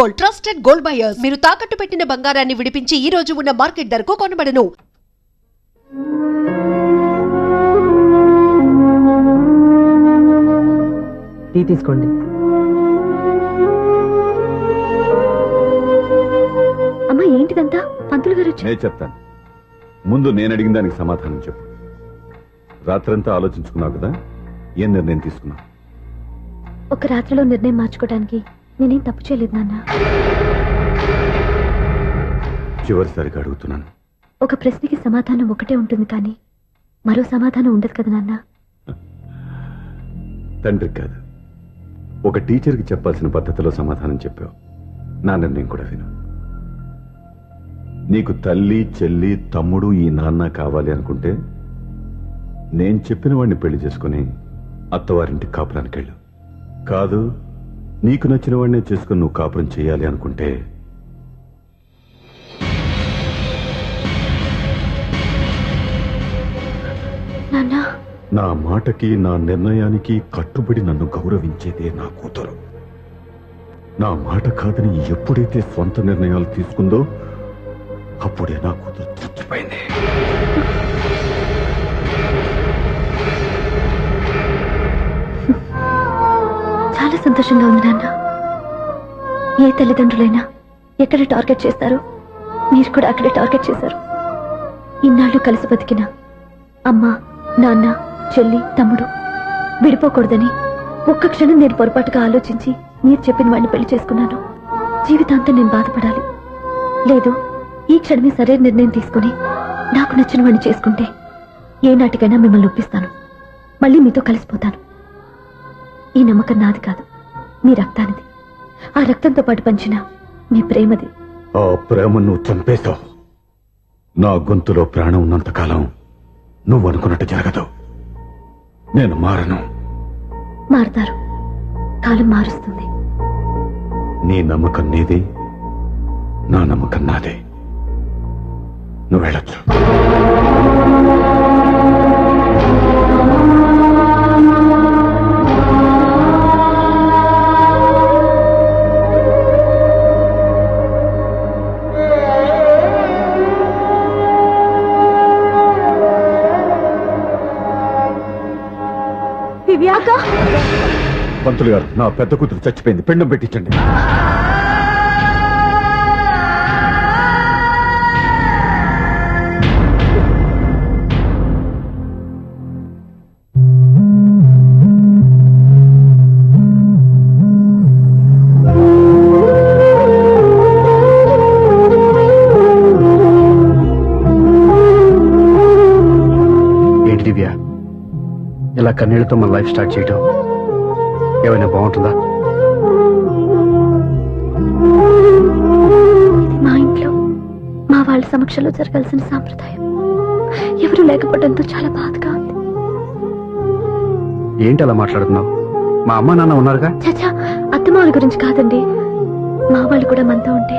Gold, trusted gold buyers. మీరు తాకట్టు పెట్టిన బంగారాన్ని విడిపించి ఈ రోజు ఉన్న మార్కెట్ ధరకు కొనబడను. టీ తీసుకోండి. అమ్మా ఏంటిదంతా? పంతులు గారు నేను చెప్తాను. ముందు నేను అడిగిన దానికి సమాధానం చెప్పు. రాత్రంతా ఆలోచించుకున్నావు కదా, ఏం నిర్ణయం తీసుకున్నావు? ఒక రాత్రిలో నిర్ణయం మార్చుకోవడానికి నేనేం తప్పు చేయలేదు నాన్న. చివరిసారిగా అడుగుతున్నాను. ఒక ప్రశ్నకి సమాధానం ఒకటే ఉంటుంది కానీ మరో సమాధానం ఉండదు కదా నాన్న. తండ్రికి కాదు, ఒక టీచర్కి చెప్పాల్సిన పద్ధతిలో సమాధానం చెప్పావు. నా నిర్ణయం కూడా విను. నీకు తల్లి, చెల్లి, తమ్ముడు, ఈ నాన్న కావాలి అనుకుంటే నేను చెప్పిన వాడిని పెళ్లి చేసుకుని అత్తవారింటికి కాపురానికి వెళ్ళు. కాదు, నీకు నచ్చిన వాడినే చేసుకుని నువ్వు కాపురం చేయాలి అనుకుంటే నా మాటకి, నా నిర్ణయానికి కట్టుబడి నన్ను గౌరవించేదే నా కూతురు. నా మాట కాదని ఎప్పుడైతే స్వంత నిర్ణయాలు తీసుకుందో అప్పుడే నా కూతురు చచ్చిపోయింది. చాలా సంతోషంగా ఉంది నాన్న. ఏ తల్లిదండ్రులైనా ఎక్కడ టార్గెట్ చేస్తారో మీరు కూడా అక్కడే టార్గెట్ చేశారు. ఇన్నాళ్ళు కలిసి బతికిన అమ్మ, నాన్న, చెల్లి, తమ్ముడు విడిపోకూడదని ఒక్క క్షణం నేను పొరపాటుగా ఆలోచించి మీరు చెప్పిన వాడిని పెళ్లి చేసుకున్నాను. జీవితాంతం నేను బాధపడాలి. లేదు, ఈ క్షణమే సరైన నిర్ణయం తీసుకుని నాకు నచ్చిన వాడిని చేసుకుంటే ఏ నాటికైనా మిమ్మల్ని ఒప్పిస్తాను. మళ్ళీ మీతో కలిసిపోతాను. ఈ నమ్మకం నాది కాదు, మీ రక్తానిది. ఆ రక్తంతో పాటు పంచిన మీ ప్రేమది. ఆ ప్రేమ నువ్వు చంపేశావు. నా గొంతులో ప్రాణం ఉన్నంతకాలం నువ్వు అనుకున్నట్టు జరగదు. నేను మారను. మారుతారు, కాలం మారుస్తుంది. నీ నమ్మకం నీది, నా నమ్మకం నాదే. నువ్వు వెళ్ళొచ్చు. పంతులు గారు, నా పెద్ద కూతురు చచ్చిపోయింది, పిండం పెట్టించండి. ఏంటి దివ్య, ఇలా కన్నీళ్లతో మన లైఫ్ స్టార్ట్ చేయటం ఏమైనా బాగుంటుందా? మా ఇంట్లో మా వాళ్ళ సమక్షంలో జరగాల్సిన సాంప్రదాయం ఎవరు లేకపోవడంతో చాలా బాధగా ఉంది. ఏంటి అలా మాట్లాడుతున్నావు? మా అమ్మ నాన్న ఉన్నారుగా. చచ్చా, అత్తమాల గురించి కాదండి. మా వాళ్ళు కూడా మనతో ఉంటే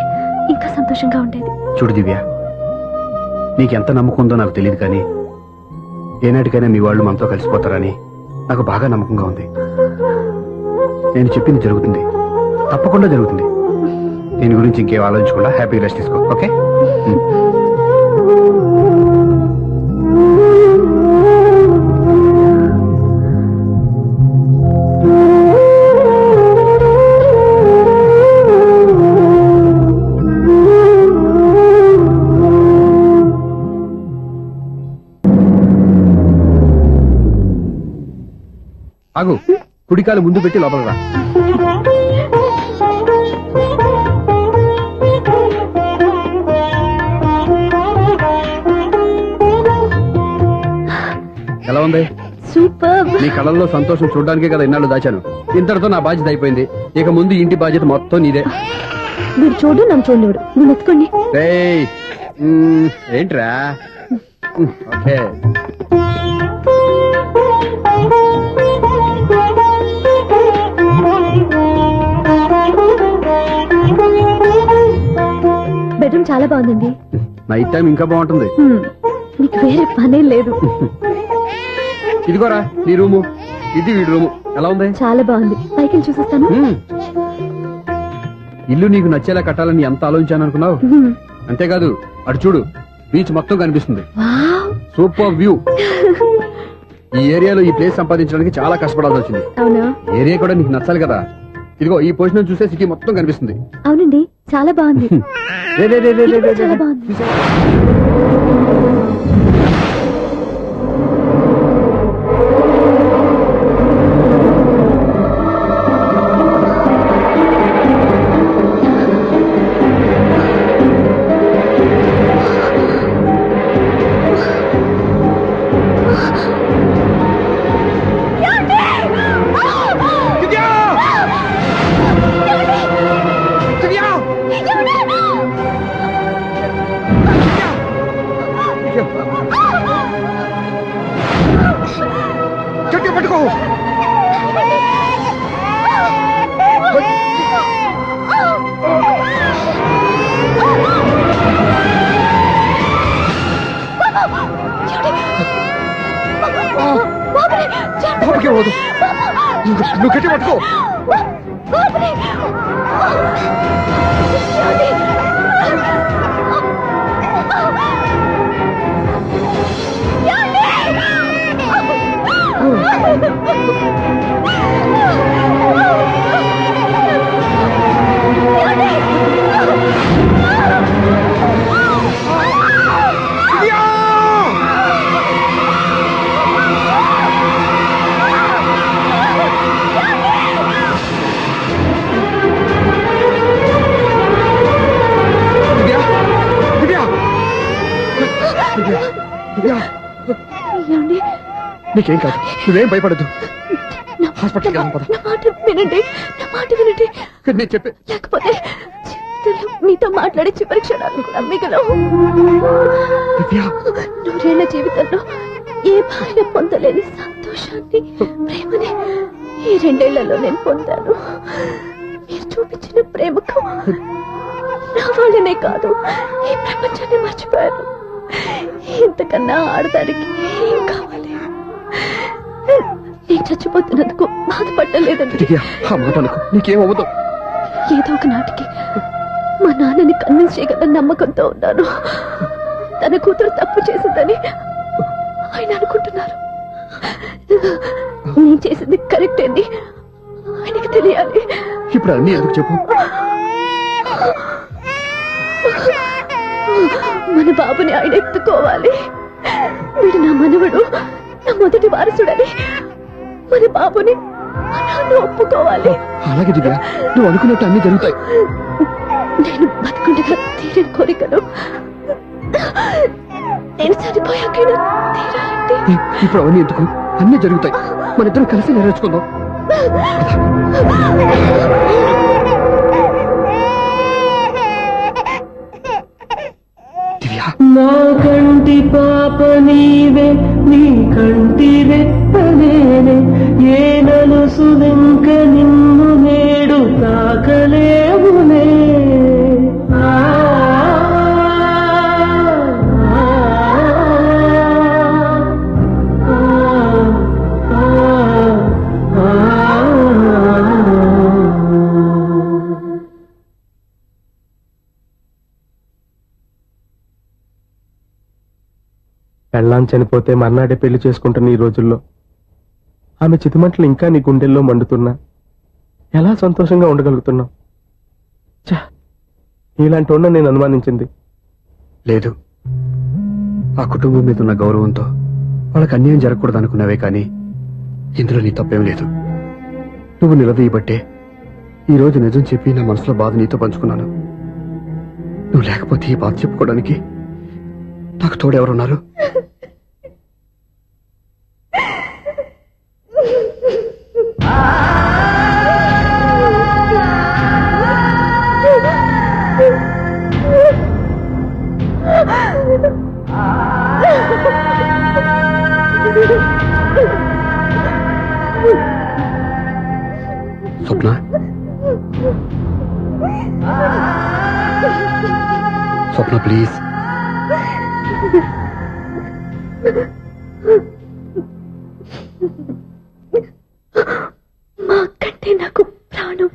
ఇంకా సంతోషంగా ఉండేది. చూడు దివ్య, నీకెంత నమ్మకం ఉందో నాకు తెలియదు, కానీ ఏనాటికైనా మీ వాళ్ళు మనతో కలిసిపోతారని నాకు బాగా నమ్మకంగా ఉంది. నేను చెప్పింది జరుగుతుంది, తప్పకుండా జరుగుతుంది. దీని గురించి ఇంకేం ఆలోచించకుండా హ్యాపీగా రెస్ట్ తీసుకో. ఓకే? ఆగు, కుడికాలు ముందు పెట్టి లోపల రా. ఎలా ఉంది? సూపర్. నీ కళ్ళల్లో సంతోషం చూడడానికే కదా ఇన్నాళ్ళు దాచాను. ఇంతటితో నా బాధ్యత అయిపోయింది. ఇక ముందు ఇంటి బాధ్యత మొత్తం నీదే. మీరు చూడు, నన్ను చూడలేడు. నువ్వు ఎత్తుకోండి. ఏంట్రా? ఓకే. బెడ్రూమ్ చాలా బాగుందండి. నైట్ టైం ఇంకా బాగుంటుంది. మీకు వేరే పనే లేదు. ఇదిగోరా నీ రూము, ఇది వీడి రూము. ఎలా ఉంది? చాలా బాగుంది. పైకి చూసేస్తాను. ఇల్లు నీకు నచ్చేలా కట్టాలని ఎంత ఆలోచించాను అనుకున్నావు? అంతేకాదు అటు చూడు, బీచ్ మొత్తం కనిపిస్తుంది. Super view. ఈ ఏరియాలో ఈ ప్లేస్ సంపాదించడానికి చాలా కష్టపడాల్సి వచ్చింది. అవునా? ఏరియా కూడా నీకు నచ్చాలి కదా. ఇదిగో ఈ పొజిషన్ చూస్తే సిటీ మొత్తం కనిపిస్తుంది. అవునండి, చాలా బాగుంది. చాలా బాగుంది. నువ్వు గట్టి పట్టుకో. నీకేం కాదు, నువ్వేం భయపడద్దు. హాస్పిటల్కి వెళ్దాం పద. నా మాట వినండి, నా మాట వినండి. నేను చెప్పే లేకపోతే జీవితంలో మీతో మాట్లాడే చివరి క్షణాలను కూడా మిగలవు. నూరేళ్ల జీవితంలో ఏ భార్య పొందలేని సంతోషాన్ని, ప్రేమని ఈ 2 ఏళ్లలో నేను పొందాను. మీరు చూపించిన ప్రేమకు నా వాళ్ళనే కాదు, ఈ ప్రపంచాన్ని మర్చిపోయాను. ఇంతకన్నా ఆడదానికి ఏం కావాలి? నేను చచ్చిపోతున్నందుకు బాధపడలేదండి. నీకేమవ్వదు. ఏదో ఒక నాటికి మా నాన్నని కన్విన్స్ చేయగల నమ్మకంతో ఉన్నాను. తన కూతురు తప్పు చేసిందని ఆయన అనుకుంటున్నారు. నేను చేసింది కరెక్ట్ అని ఆయనకి తెలియాలి. ఇప్పుడు అన్ని ఎందుకు చెప్పు. మన బాబుని ఆయన ఎత్తుకోవాలి. వీడు నా మనవడు, నా మొదటి వారసుడని మన బాబుని నాన్న ఒప్పుకోవాలి. అలాగే దివ్య, నువ్వు అనుకున్నట్టు అన్ని జరుగుతాయి. నేను బతుకుండగా తీరని కోరికను నేను చనిపోయాకైనా తీరాలండి. ఇప్పుడు అవన్నీ ఎందుకు, అన్ని జరుగుతాయి. మన ఇద్దరం కలిసి నెరవేర్చుకుందాం. నా కంటి పాప నీవే, నీ కంటి రెప్పనేనే, ఏ నలుసులింక నిన్ను నేడు తాకలేవునే. పెళ్ళాం చనిపోతే మర్నాడే పెళ్లి చేసుకుంటున్న ఈ రోజుల్లో ఆమె చితిమంటలు ఇంకా నీ గుండెల్లో మండుతున్నా ఎలా సంతోషంగా ఉండగలుగుతున్నావు? ఇలాంటి ఉన్న నేను అనుమానించింది లేదు. ఆ కుటుంబం మీద ఉన్న గౌరవంతో వాళ్ళకి అన్యాయం జరగకూడదు అనుకున్నావే కానీ ఇందులో నీ తప్పేం లేదు. నువ్వు నిలదీయబట్టే ఈ రోజు నిజం చెప్పి నా మనసులో బాధ నీతో పంచుకున్నాను. నువ్వు లేకపోతే ఈ బాధ చెప్పుకోవడానికి నాకు తోడెవరున్నారు? స్వప్న, స్వప్న ప్లీజ్. మా కంటే నాకు ప్రాణం.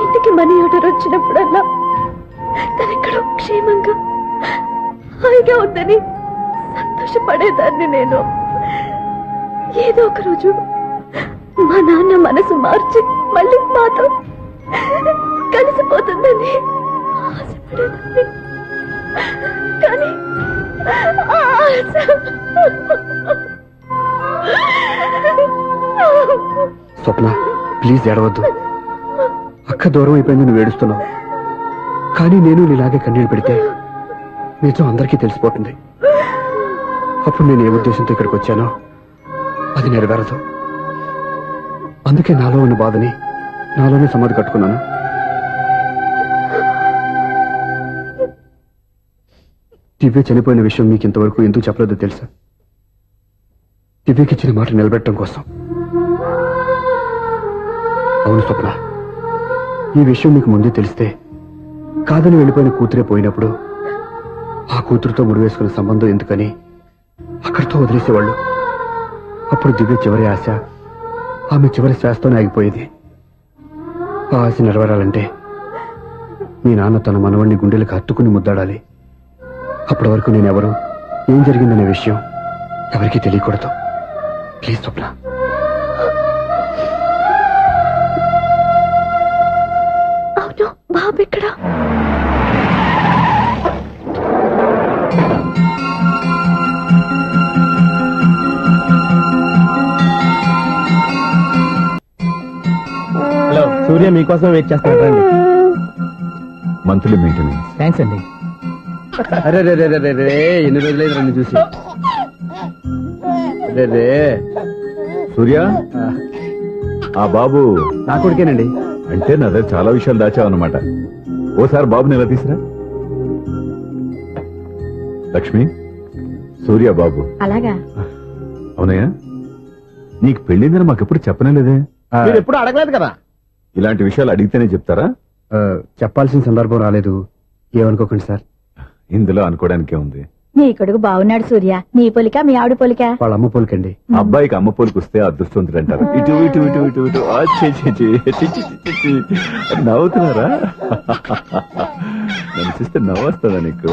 ఇంటికి మనీ ఆర్డర్ వచ్చినప్పుడల్లా తనెక్కడో క్షేమంగా హాయిగా ఉందని సంతోషపడేదాన్ని నేను. ఏదో ఒక రోజు మా నాన్న మనసు మార్చి మళ్ళీ మాతో కలిసిపోతుందని ఆశపడేదాన్ని. కానీ ఆ ఆశ స్వప్న, ప్లీజ్ ఏడవద్దు. అక్క దూరం అయిపోయింది, నువ్వు ఏడుస్తున్నావు. కానీ నేను నీలాగే కన్నీళ్ళు పెడితే నిజం అందరికీ తెలిసిపోతుంది. అప్పుడు నేను ఏ ఉద్దేశంతో ఇక్కడికి వచ్చానో అది నెరవేరదు. అందుకే నాలో ఉన్న బాధని నాలోనే సమాధి కట్టుకున్నాను. దివ్య చనిపోయిన విషయం మీకు ఇంతవరకు ఎందుకు చెప్పలేదో తెలుసా? దివ్యకి ఇచ్చిన మాట నిలబెట్టడం కోసం. అవును స్వప్న, ఈ విషయం మీకు ముందే తెలిస్తే కాదని వెళ్ళిపోయిన కూతురే పోయినప్పుడు ఆ కూతురుతో ముడివేసుకున్న సంబంధం ఎందుకని అక్కడితో వదిలేసేవాళ్ళు. అప్పుడు దివ్య చివరి ఆశ ఆమె చివరి శ్వాసతోనే ఆగిపోయేది. ఆ ఆశ నెరవేరాలంటే మీ నాన్న తన మనవణ్ణి గుండెలకు హత్తుకుని ముద్దాడాలి. అప్పటి వరకు నేనెవరు, ఏం జరిగిందనే విషయం ఎవరికీ తెలియకూడదు. ప్లీజ్ స్వప్న. అవును, బాబు ఇక్కడ. హలో, సూర్య మీకోసం వెయిట్ చేస్తాను, రండి. Monthly maintenance. థ్యాంక్స్ అండి. అరే రే రే రే రే, ఎన్ని రోజులైంది నన్ను చూసి. రే రే, సూర్య, ఆ బాబు నా కొడుకేనండి. అంటే నా దగ్గర చాలా విషయాలు దాచావన్నమాట. ఓసారి బాబుని ఎలా తీసురా. లక్ష్మి, సూర్య బాబు. అలాగా? అవునయ్యా, నీకు పెళ్ళిందని మాకెప్పుడు చెప్పనేలేదే. మీరు ఎప్పుడు అడగలేదు కదా. ఇలాంటి విషయాలు అడిగితేనే చెప్తారా? చెప్పాల్సిన సందర్భం రాలేదు, ఏమనుకోకండి సార్. ఇందులో అనుకోవడానికే ఉంది. నీ కొడుకు బాగున్నాడు సూర్య. నీ పోలిక మీ ఆవిడ పోలిక. వాళ్ళ అమ్మ పోలికండి. అబ్బాయికి అమ్మ పోలికి వస్తే అదృష్టవంతుడు అంటారు. ఇటు ఇటు ఇటు ఇటు ఇటు ఆ, ఛీ, ఛీ, ఛీ, ఛీ, ఛీ, ఛీ, ఛీ. నవ్వుతున్నారా? నన్ను చూస్తే నవ్వొస్తుందా నీకు?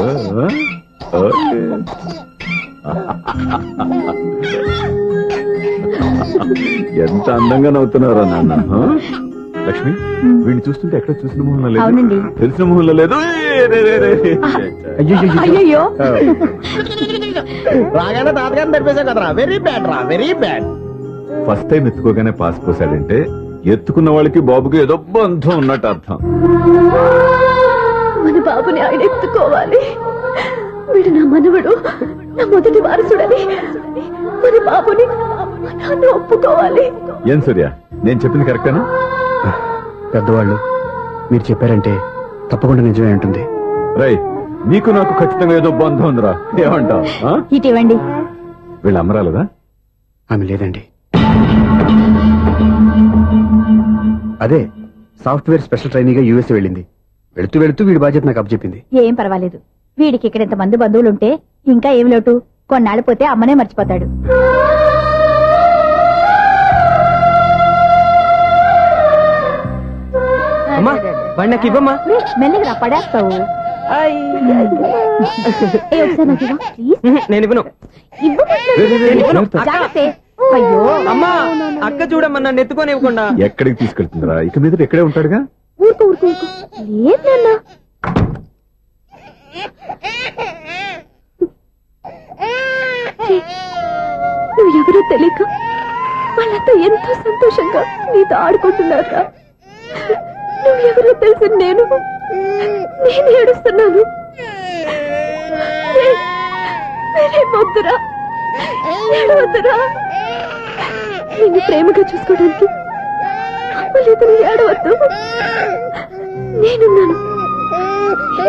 ఓకే. ఎంత అందంగా నవ్వుతున్నారా నాన్న. లక్ష్మి, వీడిని చూస్తుంటే ఎక్కడ చూసిన మొహంలో అవునండి. లేదు, తెలిసిన మొహంలో లేదు. అయ్యో, రాగానే తాతగారిని తెరిపేశాం కదరా. వెరీ బ్యాడ్ రా, వెరీ బ్యాడ్. ఫస్ట్ టైం ఎత్తుకోగానే పాస్ పోసాడంటే ఎత్తుకున్న వాళ్ళకి బాబుకి ఏదో బంధం ఉన్నట్టు అర్థం. మన బాబుని ఆయన ఎత్తుకోవాలి. వీడు నా మనవడు, నా మొదటి వారసుడని మన బాబుని మా నాన్న ఒప్పుకోవాలి. ఏం సూర్య, నేను చెప్పింది కరెక్టేనా? పెద్దవాళ్ళు మీరు చెప్పారంటే తప్పకుండా నిజమే ఉంటుంది. రై, నీకు నాకు ఖచ్చితంగా ఏదో బంధం ఉందిరా. ఏమంటావు? ఇటీవండి. వీళ్ళు అమ్మరాలదా? ఆమె లేదండి. అదే సాఫ్ట్వేర్ స్పెషల్ ట్రైనింగ్ గా యూఎస్ వెళ్ళింది. వెళుతూ వెళుతూ వీడి బాధ్యత నాకు అప్పచెప్పింది. ఏం పర్వాలేదు. వీడికి ఇక్కడ ఇంతమంది బంధువులుంటే ఇంకా ఏమి లోటు. కొన్నాళ్ళు పోతే అమ్మనే మర్చిపోతాడు. అమ్మా, వాడి నాకు ఇవ్వమ్మా. మెల్లగా రా, పడేస్తావు. ఏ, ఒకసారి నాకు ఇవ్వు, ప్లీజ్. నేను ఇవ్వను. జాగ్రత్త. అయ్యో అమ్మా, అక్క చూడమ్మా, నన్ను ఎత్తుకొని ఇవ్వకుండా. ఎక్కడికి తీసుకెళ్తుందిరా? ఇక మీద ఇక్కడే ఉంటాడుగా. ఊరుకో ఊరుకో ఊరుకో. లేదు నాన్న. నువ్వెవరో తెలియక వాళ్ళంతా ఎంతో సంతోషంగా నీతో ఆడుకుంటున్నారా. నువ్వెవరో తెలిసి నేను ఏడుస్తున్నాను. వద్దురా, ఏడవద్దురా. నిన్ను ప్రేమగా చూసుకోవడానికి అమ్మలేదు, ఏడవద్దు. నేనున్నాను.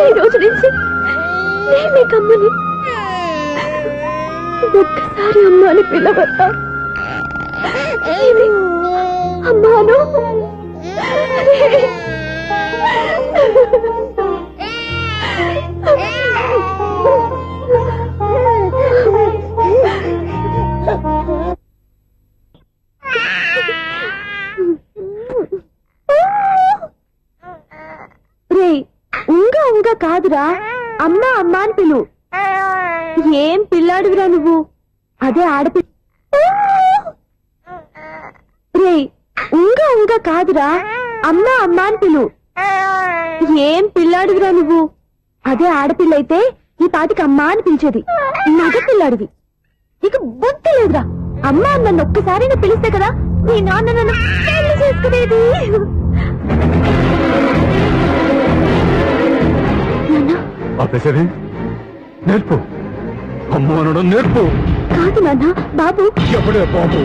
ఈ రోజు నుంచి నేను నీకు అమ్మని. ఒక్కసారి అమ్మ అని పిలవద్దా? ఇది అమ్మాను. ఉంగా ఉంగా కాదురా, అమ్మా అమ్మా అని పిలు. ఏం పిల్లాడివిరా నువ్వు, అదే ఆడపిల్ల. రే, ఉంగా ఉంగా కాదురా, అమ్మా అమ్మా అని పిలు. ఏం పిల్లాడివిరా నువ్వు, అదే ఆడపిల్ల అయితే ఈ పాటికి అమ్మా అని పిలిచేది. మగ పిల్లాడివి, ఇక బుద్ధి లేదురా. అమ్మా నన్ను ఒక్కసారి పిలిస్తే కదా నీ నాన్న నన్ను పెళ్లి చేసుకునేది. ఆపేసరి నేర్పు, అమ్మ అనడం నేర్పు. కాదు నాన్న, బాబు. ఎవడే బాబు?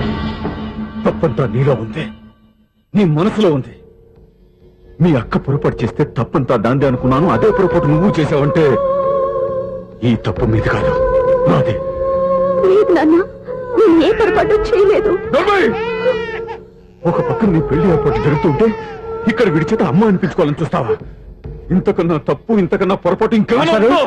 తప్పంతా నీలో ఉంది, నీ మనసులో ఉంది. మీ అక్క పొరపాటు చేస్తే తప్పంతా దాందే అనుకున్నాను. అదే పొరపాటు నువ్వు చేసావంటే ఈ తప్పు మీద కాదు, నాది. లేదు నాన్న, నేను ఏ పొరపాటు చేయలేదు. ఒక పక్కన నీ పెళ్లి ఏర్పాటు జరుగుతుంటే ఇక్కడ విడిచేత అమ్మ అనిపించుకోవాలని చూస్తావా? ఇంతకన్నా తప్పు, ఇంతకన్నా పొరపాటు ఇంకేమైనా ఉందా?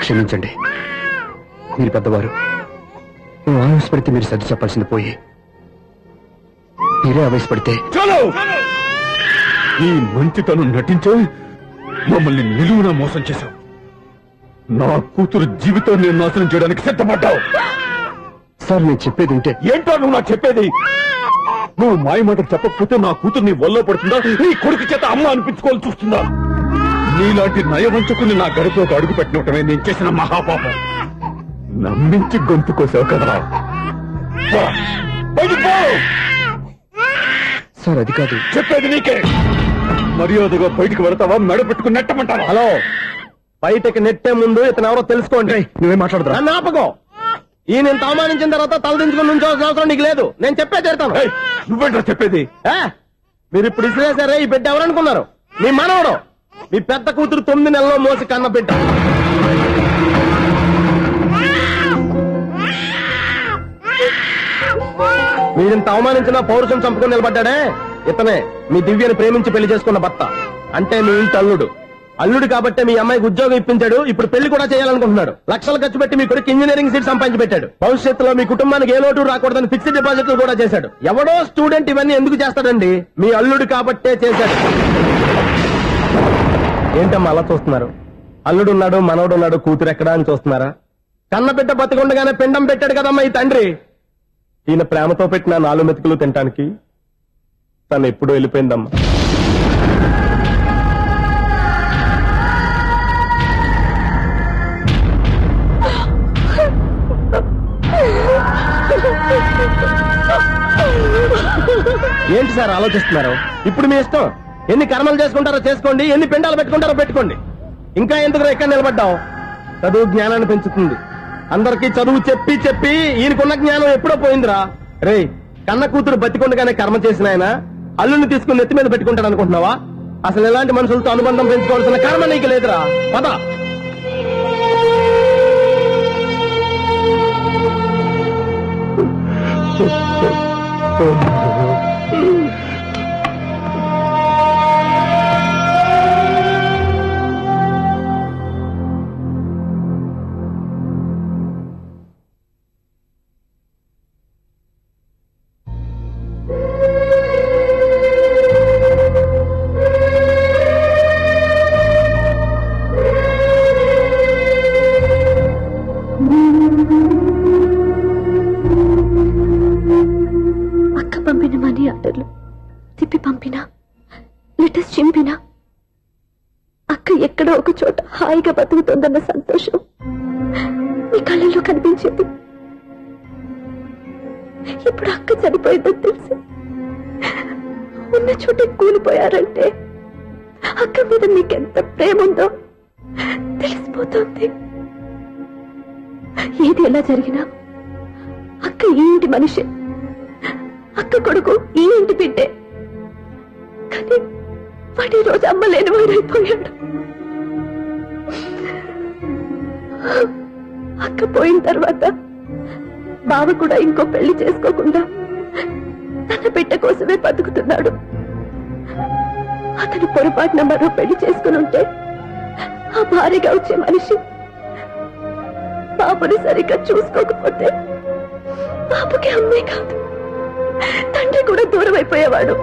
క్షమించండి, మీరు పెద్దవారు. నువ్వు ఆవేశపడితే మీరు సర్ది చెప్పాల్సింది పోయి మీరే ఆవేశపడితే. చాలు! ఈ మంచితనం నటించే మమ్మల్ని నిలువునా మోసం చేశావు. నా కూతురు జీవితాన్ని నాశనం చేయడానికి సిద్ధపడ్డావు. సార్, నేను చెప్పేది ఉంటే. ఏంటో నువ్వు నాకు చెప్పేది? నువ్వు మాయమాట చెప్పకపోతే నా కూతురు నీ వల్ల పడుతుందా, నీ కొడుకు చేత అమ్మ అనిపించుకోవాలని చూస్తుందా? నీలాంటి నయవంచుకుని నా గడిలోకి అడుగు పెట్టినటమే నేను చేసిన మహాపాపం. నమ్మించి గొంతు కోసావు కదా. సార్, అది కాదు. చెప్పేది నీకే. మర్యాదగా బయటికి వెళతావా, మెడ పెట్టుకుని నెట్టమంటావా? హలో, బయటకి నెట్టే ముందు ఇతను ఎవరో తెలుసుకోండి. నువ్వేం మాట్లాడదురా? నన్ను ఆపకో. ఈ నేను అవమానించిన తర్వాత తలదించుకుని నుంచోవాల్సిన అవసరం నీకు లేదు. నేను చెప్పే తీరుతాను. నువ్వేంటో చెప్పేది? మీరు ఇప్పుడు ఇసిరేసారే, ఈ బిడ్డ ఎవరనుకున్నారు? మీ మనవడు, మీ పెద్ద కూతురు 9 నెలల్లో మోసి కన్న బిడ్డ. మీరింత అవమానించిన పౌరుషం చంపుకొని నిలబడ్డాడే, ఇతనే మీ దివ్యని ప్రేమించి పెళ్లి చేసుకున్న భర్త. అంటే మీ ఇంటి అల్లుడు. అల్లుడు కాబట్టే మీ అమ్మాయికి ఉద్యోగం ఇప్పించాడు. ఇప్పుడు పెళ్లి కూడా చేయాలనుకుంటున్నాడు. లక్షలు ఖర్చు పెట్టి మీ కొడుకు ఇంజనీరింగ్ సీట్ సంపాదించి పెట్టాడు. భవిష్యత్తులో మీ కుటుంబానికి ఏ లోటు రాకూడదని ఫిక్స్డ్ డిపాజిట్లు కూడా చేశాడు. ఎవడో స్టూడెంట్ ఇవన్నీ ఎందుకు చేస్తాడండి? మీ అల్లుడు కాబట్టే చేశాడు. ఏంటమ్మా అలా చూస్తున్నారు? అల్లుడున్నాడు, మనవడున్నాడు, కూతురు ఎక్కడా అని చూస్తున్నారా? కన్నబిడ్డ బతికుండగానే పిండం పెట్టాడు కదమ్మా ఈ తండ్రి. ఈయన ప్రేమతో పెట్టిన 4 మెతుకులు తినటానికి తను ఎప్పుడూ వెళ్ళిపోయిందమ్మా. ఏంటి సార్ ఆలోచిస్తున్నారు? ఇప్పుడు మీ ఇష్టం. ఎన్ని కర్మలు చేసుకుంటారో చేసుకోండి, ఎన్ని పిండాలు పెట్టుకుంటారో పెట్టుకోండి. ఇంకా ఎందుకు ఇక్కడ నిలబడ్డావు? చదువు జ్ఞానాన్ని పెంచుతుంది. అందరికీ చదువు చెప్పి చెప్పి ఈయనకున్న జ్ఞానం ఎప్పుడో పోయిందిరా. రే, కన్న కూతురు బతికొండగానే కర్మ చేసిన ఆయన అల్లుని తీసుకుని నెత్తి మీద పెట్టుకుంటాడు అనుకుంటున్నావా? అసలు ఎలాంటి మనుషులతో అనుబంధం పెంచుకోవాల్సిన కర్మ నీకు లేదురా. పద. పంపిన మనీ ఆర్డర్లు తిప్పి పంపినా, లెటర్స్ చింపినా అక్క ఎక్కడో ఒక చోట హాయిగా బతుకుతోందన్న సంతోషం మీ కళ్ళల్లో కనిపించేది. ఇప్పుడు అక్క చనిపోయిందని తెలిసి ఉన్న చోటే కూలిపోయారంటే అక్క మీద మీకెంత ప్రేమ ఉందో తెలిసిపోతుంది. ఏది ఎలా జరిగినా అక్క ఈ ఇంటి మనిషి, అక్క కొడుకు ఈ ఇంటి బిడ్డే. కానీ వాడి రోజు అమ్మలేని వాడైపోయాడు. అక్క పోయిన తర్వాత బావ కూడా ఇంకో పెళ్లి చేసుకోకుండా తన బిడ్డ కోసమే బతుకుతున్నాడు. అతను పొరపాటున మరో పెళ్లి చేసుకుని ఉంటే ఆ భార్యగా వచ్చే మనిషి బాబుని సరిగ్గా చూసుకోకపోతే బాబుకి అమ్మే కాదు తండ్రి కూడా దూరం అయిపోయేవాడు.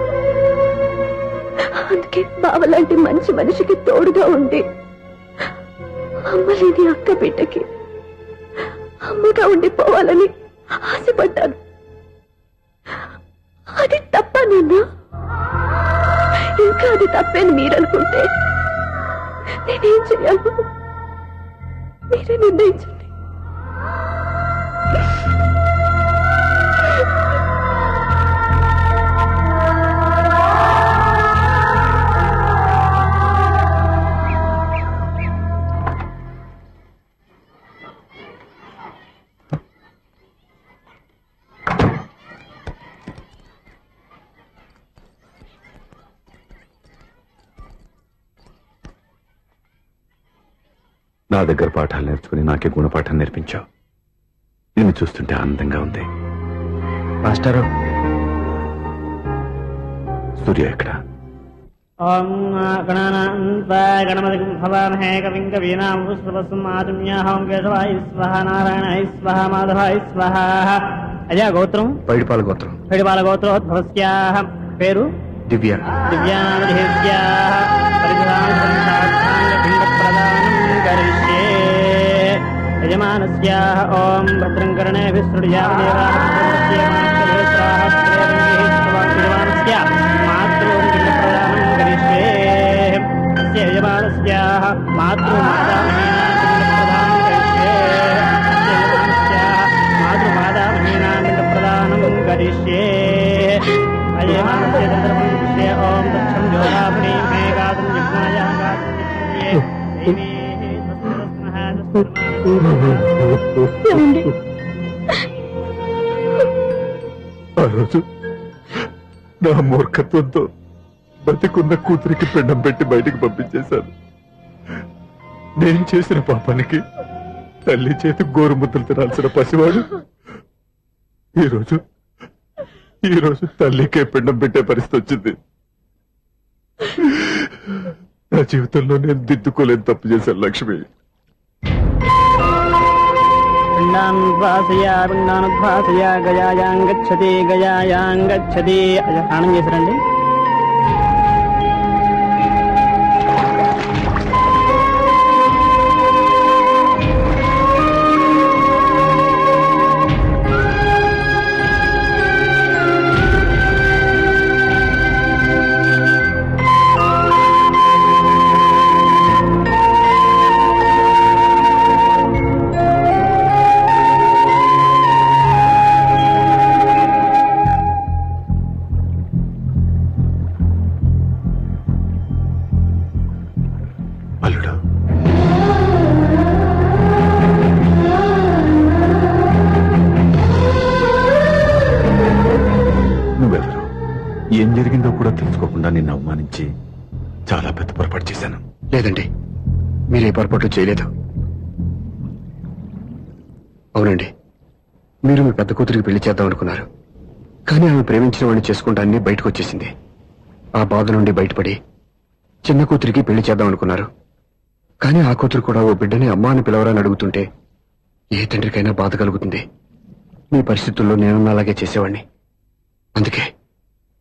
అందుకే బావ లాంటి మంచి మనిషికి తోడుగా ఉండి అమ్మలేని అక్క బిడ్డకి అమ్మగా ఉండిపోవాలని ఆశపడ్డాను. అది తప్ప నాన్న? ఇంకా అది తప్పని మీరనుకుంటే నేనేం చేయాలి? మీరే నిర్ణయించండి. నా దగ్గర పాఠాలు నేర్చుకుని నాకే గుణపాఠం నేర్పించావు. నిన్ను చూస్తుంటే ఆనందంగా ఉంది. మాస్టారు, సూర్య ఎక్కడ? ఓం గణమదిం భవామహే కవిం కవీనామృతవస్మాతుమ్యాహం కేశవాయ స్వహ నారాయణాయ స్వహ మాధవాయ స్వహ. అజా గోత్రం పైడిపాల గోత్రం. పైడిపాల గోత్రోద్భవస్యాః. పేరు దివ్య. దివ్యానామధేస్యాః. పరిగ్రహాంగపిండప్రదానం కరిష్యే. యజమానస్యాః ఓం భద్రం కర్ణేభిः శృణుయామదేవాः. యజమానస్యాః మాతృమాతామహీనాం పిండప్రదానం కరిష్యే. యజమానస్య చంద్రపం దృశ్య ఓం దక్షం జ్యోతాపణీం మే గాతుం జిహ్వాయాం గాతుం ఆ రోజు నా మూర్ఖత్వంతో బతికున్న కూతురికి పిండం పెట్టి బయటికి పంపించేశాను. నేను చేసిన పాపానికి తల్లి చేతి గోరుముద్దలు తినాల్సిన పసివాడు ఈరోజు తల్లికే పిండం పెట్టే పరిస్థితి వచ్చింది. నా జీవితంలో నేను దిద్దుకోలేని తప్పు చేశాను లక్ష్మి. పిండానుద్వాసయ గయాయాం గచ్చతి. స్నానం చేశారండి? అల్లుడు, నువ్వెవరు? ఏం జరిగిందో కూడా తెలుసుకోకుండా నిన్ను అవమానించి చాలా పెద్ద పొరపాటు చేశాను. లేదండి, మీరే పొరపాటు చేయలేదు. అవునండి, మీరు మీ పెద్ద కూతురికి పెళ్లి చేద్దాం అనుకున్నారు. కానీ ఆమె ప్రేమించిన వాడిని చేసుకుంటానని బయటకు వచ్చేసింది. ఆ బాధ నుండి బయటపడి చిన్న కూతురికి పెళ్లి చేద్దాం అనుకున్నారు. కానీ ఆ కూతురు కూడా ఓ బిడ్డని అమ్మా అని పిలవరని అడుగుతుంటే ఏ తండ్రికైనా బాధ కలుగుతుంది. మీ పరిస్థితుల్లో నేనున్న అలాగే చేసేవాడిని. అందుకే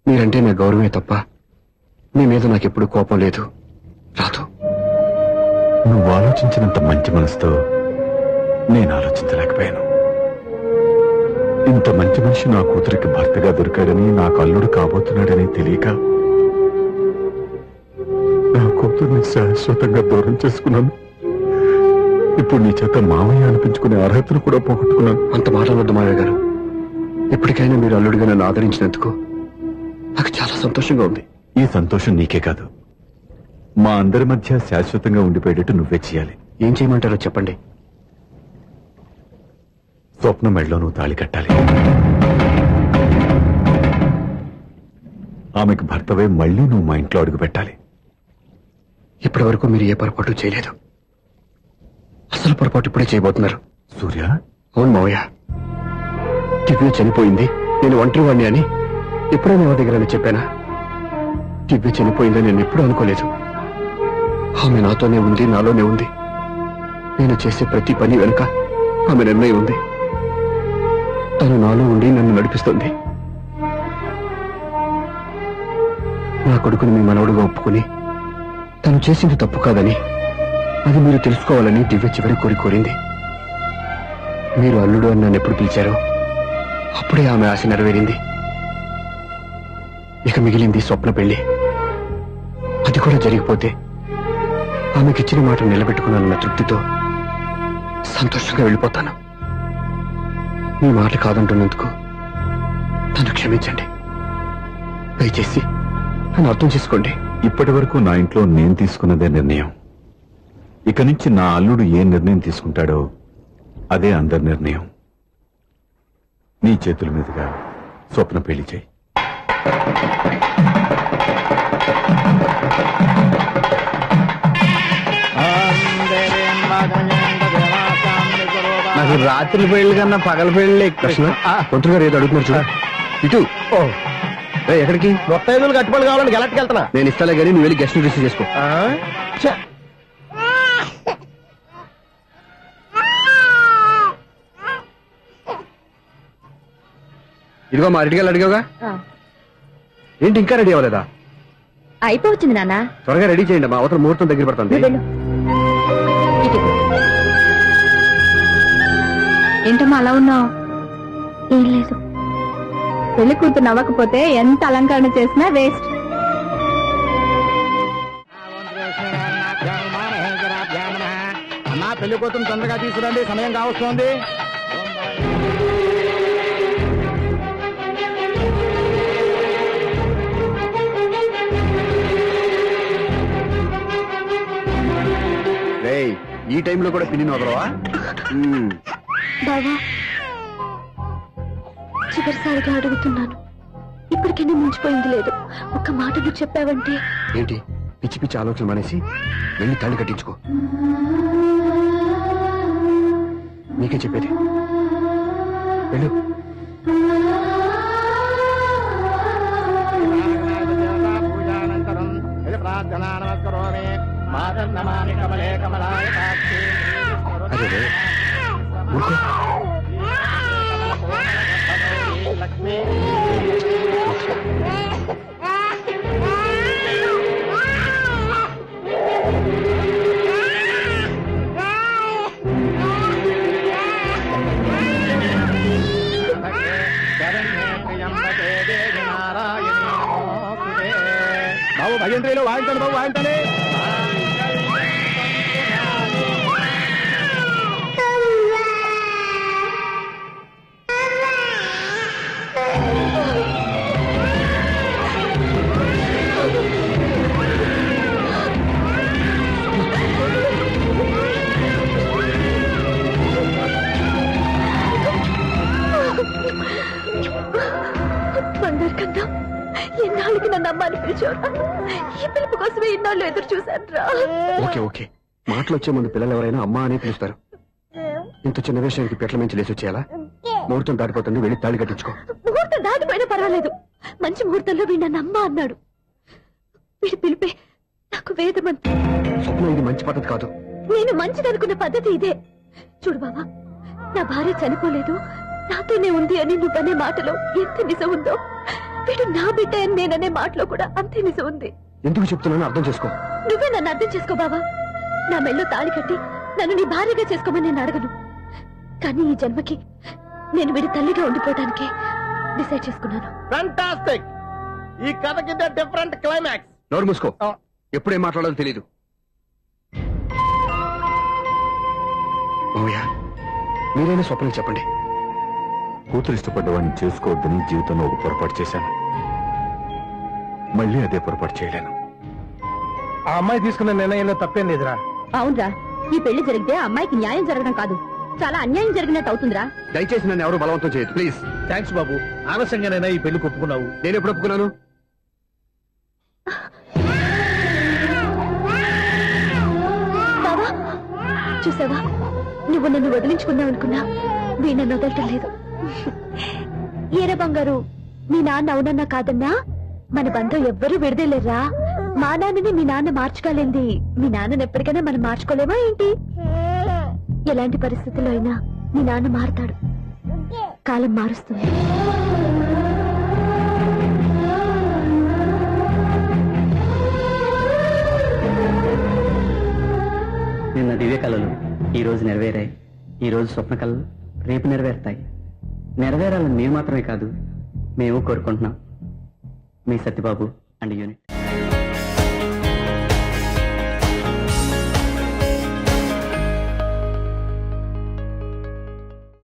మీరంటే నా గౌరవమే తప్ప మీ మీద నాకెప్పుడు కోపం లేదు, రాదు. నువ్వు ఆలోచించినంత మంచి మనసుతో నేను ఆలోచించలేకపోయాను. ఇంత మంచి మనిషి నా కూతురికి భర్తగా దొరికాడని, నాకు అల్లుడు కాబోతున్నాడని తెలియక నా కూతుర్ని శాశ్వతంగా దూరం చేసుకున్నాను. ఇప్పుడు నీ చేత మామయ్య అనిపించుకునే అర్హతను కూడా పోగొట్టుకున్నాను. అంత మాట్లాడొద్దు మావయ్య గారు. ఎప్పటికైనా మీరు అల్లుడిగా నన్ను ఆదరించినందుకు నాకు చాలా సంతోషంగా ఉంది. ఈ సంతోషం నీకే కాదు, మా అందరి మధ్య శాశ్వతంగా ఉండిపోయేటట్టు నువ్వే చేయాలి. ఏం చేయమంటారో చెప్పండి. స్వప్న మెడలో నువ్వు తాళి కట్టాలి. ఆమెకు భర్తవే మళ్ళీ నువ్వు మా ఇంట్లో అడుగు పెట్టాలి. ఇప్పటి వరకు మీరు ఏ పొరపాటు చేయలేదు. అసలు పొరపాటు ఇప్పుడే చేయబోతున్నారు. సూర్య, అవును మావయ్య, దివ్య చనిపోయింది, నేను ఒంటరి వాడిని అని ఎప్పుడైనా ఎవరి దగ్గర చెప్పానా? దివ్య చనిపోయిందని నేను ఎప్పుడూ అనుకోలేదు. ఆమె నాతోనే ఉంది, నాలోనే ఉంది. నేను చేసే ప్రతి పని వెనుక ఆమె నిర్ణయం ఉంది. తను నాలో ఉండి నన్ను నడిపిస్తుంది. నా కొడుకుని మీ మనవడుగా ఒప్పుకుని తను చేసింది తప్పు కాదని, అది మీరు తెలుసుకోవాలని దివ్య చివరి కోరింది. మీరు అల్లుడు అని నన్ను ఎప్పుడు పిలిచారో అప్పుడే ఆమె ఆశ నెరవేరింది. ఇక మిగిలింది స్వప్న పెళ్లి. అది కూడా జరిగిపోతే ఆమెకిచ్చిన మాట నిలబెట్టుకున్నానన్న తృప్తితో సంతోషంగా వెళ్ళిపోతాను. మీ మాట కాదంటున్నందుకు నన్ను క్షమించండి. దయచేసి నన్ను అర్థం చేసుకోండి. ఇప్పటి వరకు నా ఇంట్లో నేను తీసుకున్నదే నిర్ణయం. ఇక నుంచి నా అల్లుడు ఏ నిర్ణయం తీసుకుంటాడో అదే అందరి నిర్ణయం. నీ చేతుల మీదుగా స్వప్న పెళ్లి చేయి. నాకు రాత్రి పెళ్లి కన్నా పగల పెళ్లి కృష్ణ, మంత్రి గారు ఏదో అడుగుతున్నారు చూడ. ఇటు ఎక్కడికి? మొత్తం ఐదులు కట్టుబడి కావాలని గెలట్కి వెళ్తున్నా. నేను ఇస్తాలే కానీ నువ్వు వెళ్ళి గెస్ట్ రిసీవ్ చేసుకో. ఇదిగో మా అడిగాలి అడిగావుగా, ఏంటి ఇంకా రెడీ అవ్వలేదా? అయిపోవచ్చింది నాన్న. త్వరగా రెడీ చేయండి, మా అవతల ముహూర్తం దగ్గర పడుతుంది. ఏంటమ్మా అలా ఉన్నావు? ఏం లేదు. పెళ్లి కూతురు నవ్వకపోతే ఎంత అలంకరణ చేసినా వేస్ట్. అమ్మా పెళ్లి కూతురు తొందరగా తీసుకురండి, సమయం కావస్తోంది. ఈ టైంలో కూడా పిన్ని వదలవా? బావా, చివరిసారిగా అడుగుతున్నాను, ఇప్పటికైనా మించిపోయింది లేదు. ఒక్క మాట నువ్వు చెప్పావంటే. ఏంటి పిచ్చి పిచ్చి ఆలోచన మానేసి వెళ్ళి తాళి కట్టించుకో. నీకే చెప్పేది, వెళ్ళు. అదే ఊరుకో. బాబు భజంత్రీలు వాయించండి, బాబు వాయించాలి. బంగారు కన్నా, ఎన్నాళ్ళకి నన్ను అమ్మ అని పిలిచావురా? ఈ పిలుపు కోసమే ఇన్నాళ్ళు ఎదురు చూశాను రా. ఓకే ఓకే, మాటలు వచ్చే ముందు పిల్లలు ఎవరైనా అమ్మా అని పిలుస్తారు. ఇంత చిన్న విషయానికి పెట్ల మించి లేచి వచ్చేయాలా? ముహూర్తం దాటిపోతుంది, వెళ్ళి తాళి కట్టించుకో. ముహూర్తం దాటిపోయినా పర్వాలేదు, మంచి ముహూర్తంలో వీడు నన్ను అమ్మ అన్నాడు. వీడి పిలిపే నాకు వేదమంతి. స్వప్న, ఇది మంచి పద్ధతి కాదు. నేను మంచిదనుకున్న పద్ధతి ఇదే. చూడు బాబా, నా భార్య చనిపోలేదు, నాతోనే ఉంది అని నువ్వనే మాటలో ఎంత నిజం ఉందో, వీడు నా బిడ్డ అని నేననే మాటలో కూడా అంతే నిజం ఉంది. ఎందుకు చెప్తున్నానో అర్థం చేసుకో. నువ్వే నన్ను అర్థం చేసుకో బాబా. నా మెళ్ళో తాళి కట్టి నన్ను నీ భార్యగా చేసుకోమని నేను అడగను. కానీ ఈ జన్మకి నేను వీడి తల్లిగా ఉండిపోవడానికి డిసైడ్ చేసుకున్నాను. ఫ్యాంటాస్టిక్! ఈ కథకి డిఫరెంట్ క్లైమాక్స్. నోరు మూసుకో, ఎప్పుడేం మాట్లాడాలో తెలీదు. మావయ్య, మీరైనా స్వప్నకి చెప్పండి. కూతురు ఇష్టపడ్డవాడిని చేసుకోవద్దని జీవితంలో ఒక పొరపాటు చేశాను. మళ్ళీ అదే పొరపాటు చేయలేను. ఆ అమ్మాయి తీసుకున్న నిర్ణయంలో తప్పేం లేదురా. అవునరా, ఈ పెళ్లి జరిగితే అమ్మాయికి న్యాయం జరగడం కాదు, చాలా అన్యాయం జరిగినట్టు అవుతుందిరా. దయచేసి నన్ను ఎవరు బలవంతం చేయదు ప్లీజ్. థ్యాంక్స్ బాబు, ఆలస్యంగానైనా ఈ పెళ్లి ఒప్పుకున్నావు. నేను ఎప్పుడు ఒప్పుకున్నాను? బావా, చూసావా, నువ్వు నువ్వు నన్ను వదిలించుకున్నావు అనుకున్నా వీడు నన్ను వదలటం లేదు. ఏరే బంగారు, మీ నాన్న అవునన్నా కాదన్నా మన బంధం ఎవ్వరూ విడదలేరా. మా నాన్నని మీ నాన్న మార్చుకోలేంది, మీ నాన్నని ఎప్పటికైనా మనం మార్చుకోలేమా ఏంటి? ఎలాంటి పరిస్థితుల్లో అయినా మీ నాన్న మారుతాడు, కాలం మారుస్తుంది. నిన్న దివ్య కళలు ఈ రోజు నెరవేరాయి. ఈ రోజు స్వప్న కళలు రేపు నెరవేరుతాయి. నెరవేరాలని మీరు మాత్రమే కాదు, మేము కోరుకుంటున్నాం. మీ సత్యబాబు అండ్ యూనిట్.